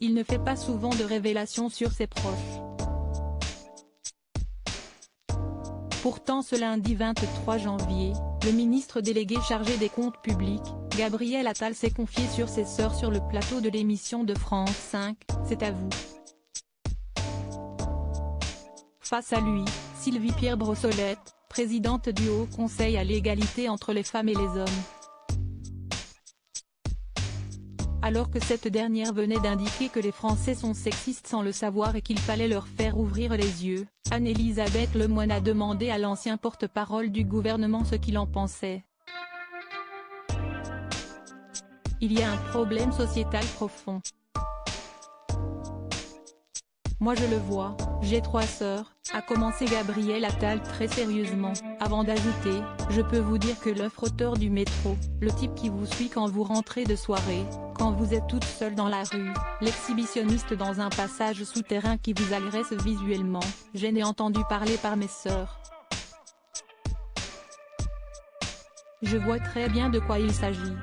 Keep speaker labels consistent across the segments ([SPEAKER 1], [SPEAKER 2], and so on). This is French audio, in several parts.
[SPEAKER 1] il ne fait pas souvent de révélations sur ses proches. Pourtant ce lundi 23 janvier, le ministre délégué chargé des comptes publics, Gabriel Attal s'est confié sur ses sœurs sur le plateau de l'émission de France 5, C'est à vous. Face à lui, Sylvie Pierre Brossolette, présidente du Haut Conseil à l'égalité entre les femmes et les hommes. Alors que cette dernière venait d'indiquer que les Français sont sexistes sans le savoir et qu'il fallait leur faire ouvrir les yeux, Anne-Elisabeth Lemoine a demandé à l'ancien porte-parole du gouvernement ce qu'il en pensait. Il y a un problème sociétal profond. Moi je le vois, j'ai 3 sœurs, a commencé Gabriel Attal très sérieusement, avant d'ajouter, je peux vous dire que le frotteur du métro, le type qui vous suit quand vous rentrez de soirée, quand vous êtes toute seule dans la rue, l'exhibitionniste dans un passage souterrain qui vous agresse visuellement, je n'ai entendu parler par mes sœurs. Je vois très bien de quoi il s'agit.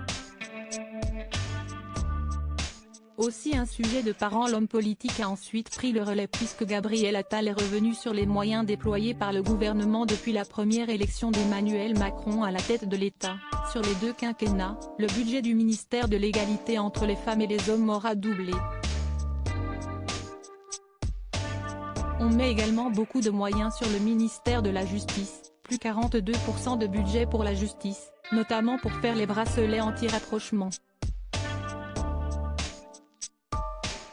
[SPEAKER 1] Aussi un sujet de parents, l'homme politique a ensuite pris le relais puisque Gabriel Attal est revenu sur les moyens déployés par le gouvernement depuis la première élection d'Emmanuel Macron à la tête de l'État. Sur les 2 quinquennats, le budget du ministère de l'égalité entre les femmes et les hommes aura doublé. On met également beaucoup de moyens sur le ministère de la Justice, plus 42% de budget pour la justice, notamment pour faire les bracelets anti-rapprochement.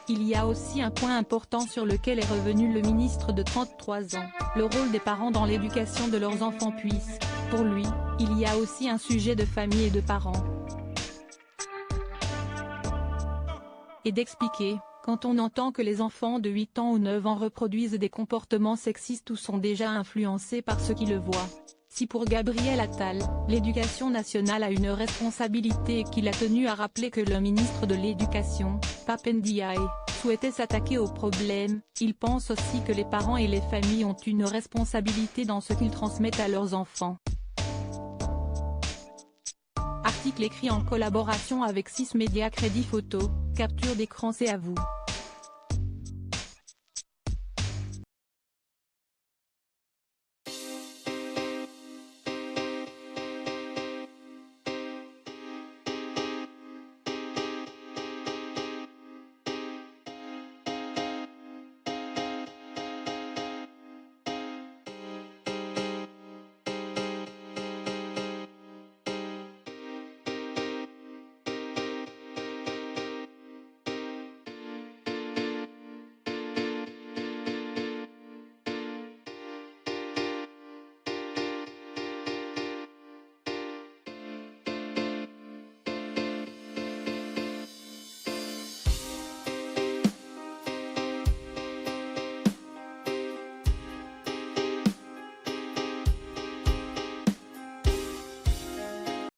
[SPEAKER 1] Il y a aussi un point important sur lequel est revenu le ministre de 33 ans, le rôle des parents dans l'éducation de leurs enfants puisque, pour lui, il y a aussi un sujet de famille et de parents. Et d'expliquer, quand on entend que les enfants de 8 ans ou 9 ans reproduisent des comportements sexistes ou sont déjà influencés par ceux qui le voient. Si pour Gabriel Attal, l'éducation nationale a une responsabilité et qu'il a tenu à rappeler que le ministre de l'Éducation, Pape Ndiaye, souhaitait s'attaquer au problème, il pense aussi que les parents et les familles ont une responsabilité dans ce qu'ils transmettent à leurs enfants. Article écrit en collaboration avec 6 médias. Crédit photo, capture d'écran. C'est à vous.